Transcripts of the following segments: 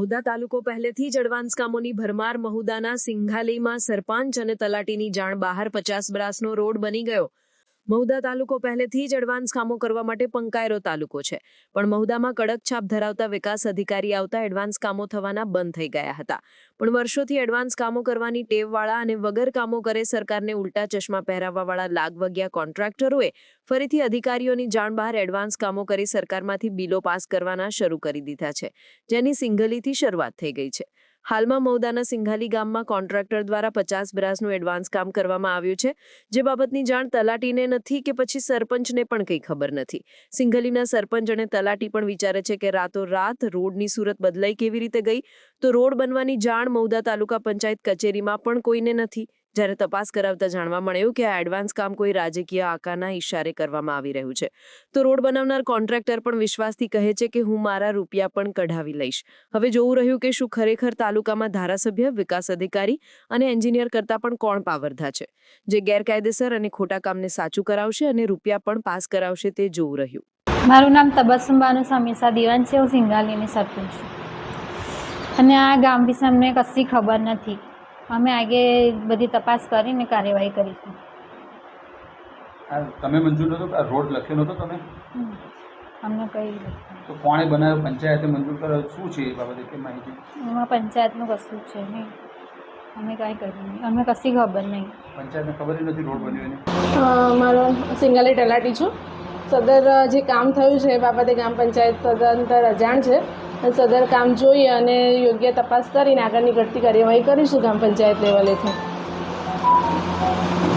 મહુદા તાલુકો પહેલેથી જ એડવાન્સ કામોની ભરમાર. મહુદાના સિંઘાલીમાં સરપંચ અને તલાટીની જાણ બહાર 50 બ્રાસનો રોડ બની ગયો. મહુદા તાલુકો પહેલેથી જ એડવાન્સ કામો કરવા માટે પંકાયેલો તાલુકો છે, પણ મહુદામાં કડક છાપ ધરાવતા વિકાસ અધિકારી આવતા એડવાન્સ કામો થવાના બંધ થઈ ગયા હતા. પણ વર્ષોથી એડવાન્સ કામો કરવાની ટેવવાળા અને વગર કામો કરે સરકારને ઉલટા ચશ્મા પહેરાવવાવાળા લાગવગ્યા કોન્ટ્રાક્ટરોએ ફરીથી અધિકારીઓની જાણ બહાર એડવાન્સ કામો કરી સરકારમાંથી બિલો પાસ કરવાના શરૂ કરી દીધા છે, જેની સિંઘલીથી શરૂઆત થઈ ગઈ છે. હાલમાં મહુદાના સિંઘાલી ગામમાં કોન્ટ્રાક્ટર દ્વારા 50 બ્રાસનું એડવાન્સ કામ કરવામાં આવ્યું છે, જે બાબતની જાણ તલાટીને નથી કે પછી સરપંચને પણ કંઈ ખબર નથી. સિંઘલીના સરપંચ અને તલાટી પણ વિચારે છે કે રાતોરાત રોડની સુરત બદલાઈ કેવી રીતે ગઈ, તો રોડ બનવાની જાણ મહુદા તાલુકા પંચાયત કચેરીમાં પણ કોઈને નથી. જ્યારે તપાસ કરાવતા જાણવા મળ્યું કે આ એડવાન્સ કામ કોઈ રાજકીય આકાના ઇશારે કરવામાં આવી રહ્યું છે, તો રોડ બનાવનાર કોન્ટ્રાક્ટર પણ વિશ્વાસથી કહે છે કે હું મારા રૂપિયા પણ કઢાવી લઈશ. હવે જોવું રહ્યું કે શું ખરેખર તાલુકામાં ધારાસભ્ય, વિકાસ અધિકારી અને એન્જિનિયર કરતાં પણ કોણ પાવરધા છે, જે ગેરકાયદેસર અને ખોટા કામને સાચું કરાવશે અને રૂપિયા પણ પાસ કરાવશે, તે જોવું રહ્યું. મારું નામ તબસ્સુમ બાનુ સમીસા દિવાન છે. હું સિંઘાલીની સરપંચ છું અને આ ગામ વિશે અમને કશી ખબર નથી. અમે આગે બધી તપાસ કરીને કાર્યવાહી કરીશું. તમે મંજૂર નહોતો, આ રોડ લખેલો હતો તમે? અમને કઈ તો કોણે બનાવ્યો? પંચાયતે મંજૂર કર્યો? શું છે એ બાબતે કે માહિતી? એમાં પંચાયતનું કશું છે નહીં. અમે કાંઈ કર્યું નહીં, અમને કશી ખબર નહીં. પંચાયતને ખબર નથી રોડ બન્યો એની? મારો સિંઘાલી તલાટી છું. સદર જે કામ થયું છે એ બાબતે ગ્રામ પંચાયત સદંતર અજાણ છે. સદર કામ જોઈએ અને યોગ્ય તપાસ કરીને આગળની ઘટતી કાર્યવાહી કરીશું ગ્રામ પંચાયત લેવલેથી.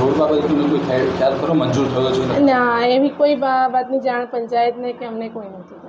રોડ બાબતે તમને કોઈ ખ્યાલ ખરો મંજૂર થયો છે? ના, એવી કોઈ બાબતની જાણ પંચાયતને કે અમને કોઈ નથી.